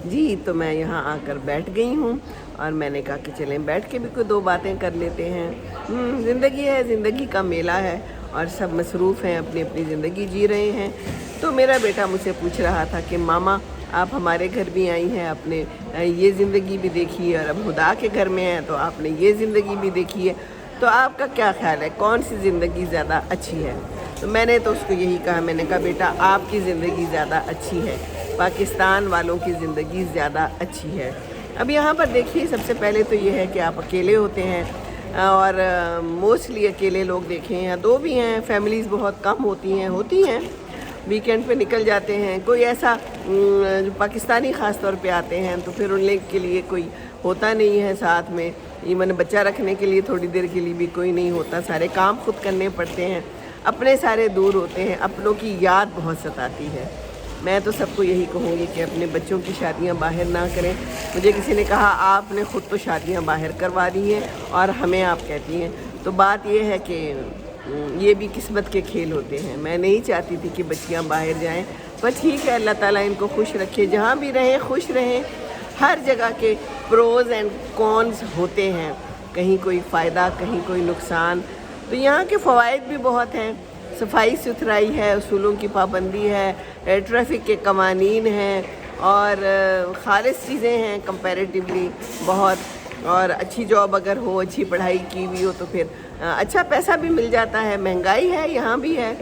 जी, तो मैं यहाँ आकर बैठ गई हूँ और मैंने कहा कि चलें बैठ के भी कोई दो बातें कर लेते हैं। ज़िंदगी है, ज़िंदगी का मेला है और सब मसरूफ़ हैं, अपनी अपनी ज़िंदगी जी रहे हैं। तो मेरा बेटा मुझसे पूछ रहा था कि मामा आप हमारे घर भी आई हैं, आपने ये ज़िंदगी भी देखी है, और अब खुदा के घर में हैं तो आपने ये ज़िंदगी भी देखी है, तो आपका क्या ख्याल है कौन सी ज़िंदगी ज़्यादा अच्छी है? तो मैंने तो उसको यही कहा, मैंने कहा बेटा आपकी ज़िंदगी ज़्यादा अच्छी है, पाकिस्तान वालों की ज़िंदगी ज़्यादा अच्छी है। अब यहाँ पर देखिए, सबसे पहले तो ये है कि आप अकेले होते हैं और मोस्टली अकेले लोग देखे हैं, दो भी हैं, फैमिलीज़ बहुत कम होती हैं वीकेंड पे निकल जाते हैं। कोई ऐसा जो पाकिस्तानी ख़ास तौर पे आते हैं तो फिर उन के लिए कोई होता नहीं है साथ में, इवन बच्चा रखने के लिए थोड़ी देर के लिए भी कोई नहीं होता, सारे काम खुद करने पड़ते हैं, अपने सारे दूर होते हैं, अपनों की याद बहुत सताती है। मैं तो सबको यही कहूँगी कि अपने बच्चों की शादियाँ बाहर ना करें। मुझे किसी ने कहा आपने ख़ुद तो शादियाँ बाहर करवा दी हैं और हमें आप कहती हैं, तो बात ये है कि ये भी किस्मत के खेल होते हैं। मैं नहीं चाहती थी कि बच्चियाँ बाहर जाएं, पर ठीक है, अल्लाह ताला इनको खुश रखे, जहाँ भी रहें खुश रहें। हर जगह के प्रोज़ एंड कॉन्स होते हैं, कहीं कोई फ़ायदा कहीं कोई नुकसान। तो यहाँ के फ़वाइद भी बहुत हैं, सफाई सुथराई है, उसूलों की पाबंदी है, ट्रैफिक के कवानीन हैं और खालिस चीज़ें हैं कंपैरेटिवली बहुत, और अच्छी जॉब अगर हो, अच्छी पढ़ाई की हुई हो तो फिर अच्छा पैसा भी मिल जाता है। महंगाई है यहाँ भी है,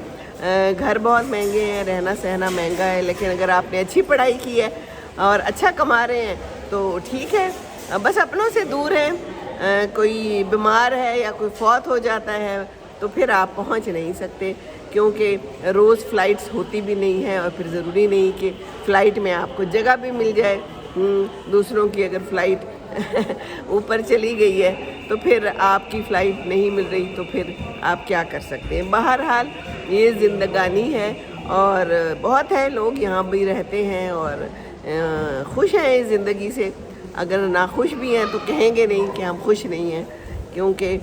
घर बहुत महंगे हैं, रहना सहना महंगा है, लेकिन अगर आपने अच्छी पढ़ाई की है और अच्छा कमा रहे हैं तो ठीक है। बस अपनों से दूर हैं, कोई बीमार है या कोई फौत हो जाता है तो फिर आप पहुंच नहीं सकते, क्योंकि रोज़ फ़्लाइट्स होती भी नहीं है और फिर ज़रूरी नहीं कि फ़्लाइट में आपको जगह भी मिल जाए। दूसरों की अगर फ़्लाइट ऊपर चली गई है तो फिर आपकी फ़्लाइट नहीं मिल रही, तो फिर आप क्या कर सकते हैं। बहरहाल ये ज़िंदगानी है और बहुत है लोग यहाँ भी रहते हैं और खुश हैं इस ज़िंदगी से। अगर नाखुश भी हैं तो कहेंगे नहीं कि हम खुश नहीं हैं, क्योंकि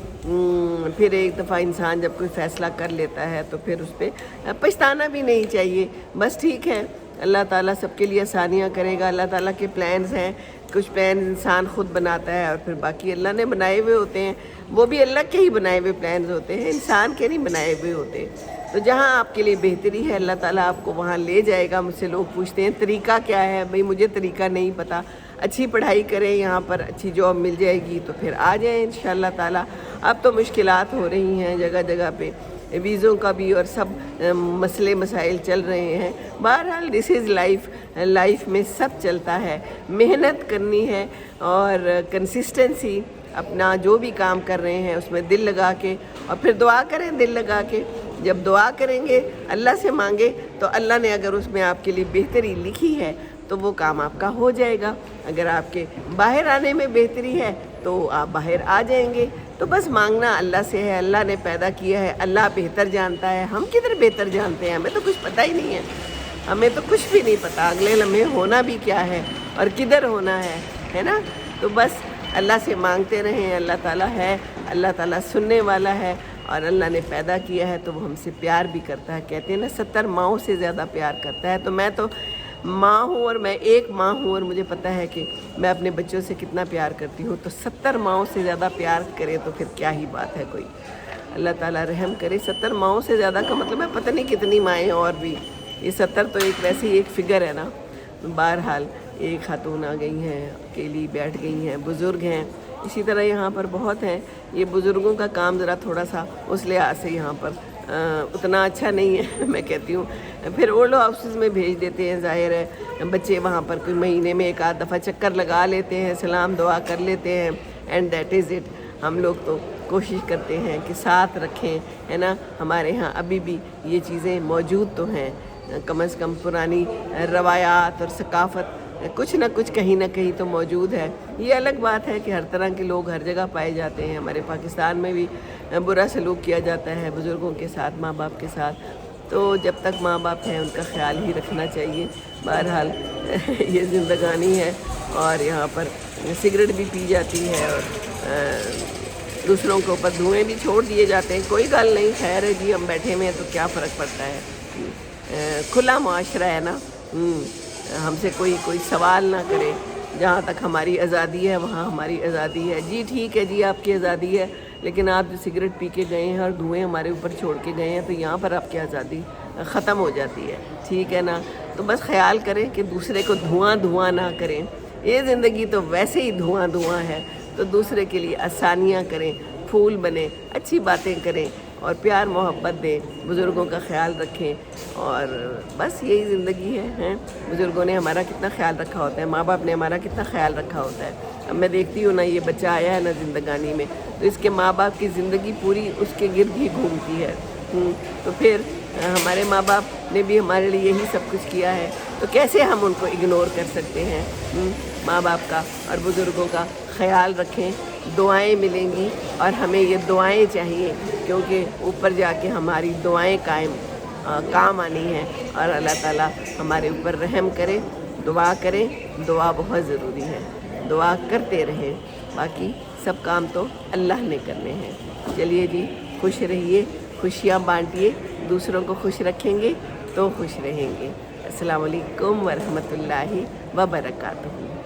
फिर एक दफ़ा इंसान जब कोई फ़ैसला कर लेता है तो फिर उस पर पछताना भी नहीं चाहिए। बस ठीक है, अल्लाह ताला सबके लिए आसानियाँ करेगा। अल्लाह ताला के प्लान्स हैं, कुछ प्लान इंसान ख़ुद बनाता है और फिर बाकी अल्लाह ने बनाए हुए होते हैं, वो भी अल्लाह के ही बनाए हुए प्लान्स होते हैं, इंसान के नहीं बनाए हुए होते। तो जहाँ आपके लिए बेहतरी है अल्लाह ताला आपको वहाँ ले जाएगा। मुझसे लोग पूछते हैं तरीका क्या है, भाई मुझे तरीका नहीं पता। अच्छी पढ़ाई करें, यहाँ पर अच्छी जॉब मिल जाएगी तो फिर आ जाएँ इंशाअल्लाह ताला। अब तो मुश्किलात हो रही हैं जगह जगह पे, वीज़ों का भी और सब मसले मसाइल चल रहे हैं। बहरहाल दिस इज़ लाइफ में सब चलता है, मेहनत करनी है और कंसिस्टेंसी, अपना जो भी काम कर रहे हैं उसमें दिल लगा के, और फिर दुआ करें दिल लगा के। जब दुआ करेंगे अल्लाह से मांगे तो अल्लाह ने अगर उसमें आपके लिए बेहतरी लिखी है तो वो काम आपका हो जाएगा। अगर आपके बाहर आने में बेहतरी है तो आप बाहर आ जाएंगे। तो बस मांगना अल्लाह से है, अल्लाह ने पैदा किया है, अल्लाह बेहतर जानता है। हम किधर बेहतर जानते हैं, हमें तो कुछ पता ही नहीं है, हमें तो कुछ भी नहीं पता अगले लम्हे होना भी क्या है और किधर होना है ना। तो बस अल्लाह से मांगते रहें, अल्लाह ताला है, अल्लाह ताला सुनने वाला है और अल्लाह ने पैदा किया है तो वो हमसे प्यार भी करता है। कहते हैं ना 70 माँओं से ज़्यादा प्यार करता है। तो मैं तो माँ हूँ और मैं एक माँ हूँ और मुझे पता है कि मैं अपने बच्चों से कितना प्यार करती हूँ। तो 70 माँओं से ज़्यादा प्यार करे तो फिर क्या ही बात है कोई। अल्लाह ताला रहम करे। 70 माँओं से ज़्यादा का मतलब है पता नहीं कितनी माएँ और भी, ये 70 तो एक वैसे ही एक फ़िगर है ना। बहरहाल एक खातून आ गई हैं, अकेली बैठ गई हैं, बुज़ुर्ग हैं। इसी तरह यहाँ पर बहुत हैं। ये बुज़ुर्गों का काम ज़रा थोड़ा सा उस लिहाज से यहाँ पर उतना अच्छा नहीं है मैं कहती हूँ। फिर ओल्ड हाउसेस में भेज देते हैं, ज़ाहिर है बच्चे वहाँ पर कोई महीने में एक आध दफ़ा चक्कर लगा लेते हैं, सलाम दुआ कर लेते हैं, एंड दैट इज़ इट। हम लोग तो कोशिश करते हैं कि साथ रखें, है ना। हमारे यहाँ अभी भी ये चीज़ें मौजूद तो हैं, कम से कम पुरानी रवायात और सकाफ़त कुछ ना कुछ कहीं ना कहीं तो मौजूद है। ये अलग बात है कि हर तरह के लोग हर जगह पाए जाते हैं। हमारे पाकिस्तान में भी बुरा सलूक किया जाता है बुज़ुर्गों के साथ, माँ बाप के साथ। तो जब तक माँ बाप हैं उनका ख्याल ही रखना चाहिए। बहरहाल ये ज़िंदगानी है और यहाँ पर सिगरेट भी पी जाती है और दूसरों के ऊपर धुएँ भी छोड़ दिए जाते हैं। कोई गल नहीं, खैर है जी, हम बैठे हुए हैं तो क्या फ़र्क पड़ता है, खुला मुआशरा है ना। ہم سے کوئی سوال نہ کرے. جہاں تک ہماری آزادی ہے وہاں ہماری آزادی ہے. جی ٹھیک ہے جی آپ کی آزادی ہے، لیکن آپ جو سگریٹ پی کے گئے ہیں اور دھوئیں ہمارے اوپر چھوڑ کے گئے ہیں تو یہاں پر آپ کی آزادی ختم ہو جاتی ہے. ٹھیک ہے نا؟ تو بس خیال کریں کہ دوسرے کو دھواں نہ کریں. یہ زندگی تو ویسے ہی دھواں ہے، تو دوسرے کے لیے آسانیاں کریں، پھول بنیں، اچھی باتیں کریں اور پیار محبت دیں، بزرگوں کا خیال رکھیں. اور بس یہی زندگی ہے. بزرگوں نے ہمارا کتنا خیال رکھا ہوتا ہے، ماں باپ نے ہمارا کتنا خیال رکھا ہوتا ہے. اب میں دیکھتی ہوں نا، یہ بچہ آیا ہے نا زندگانی میں، تو اس کے ماں باپ کی زندگی پوری اس کے گرد ہی گھومتی ہے. تو پھر ہمارے ماں باپ نے بھی ہمارے لیے یہی سب کچھ کیا ہے، تو کیسے ہم ان کو اگنور کر سکتے ہیں؟ ماں باپ کا اور بزرگوں کا خیال رکھیں. دعائیں ملیں گی اور ہمیں یہ دعائیں چاہیے، کیونکہ اوپر جا کے ہماری دعائیں کام آنی ہیں اور اللہ تعالیٰ ہمارے اوپر رحم کرے. دعا کریں، دعا بہت ضروری ہے. دعا کرتے رہیں، باقی سب کام تو اللہ نے کرنے ہیں. چلیے جی، خوش رہیے، خوشیاں بانٹیے، دوسروں کو خوش رکھیں گے تو خوش رہیں گے. السلام علیکم ورحمۃ اللہ وبرکاتہ.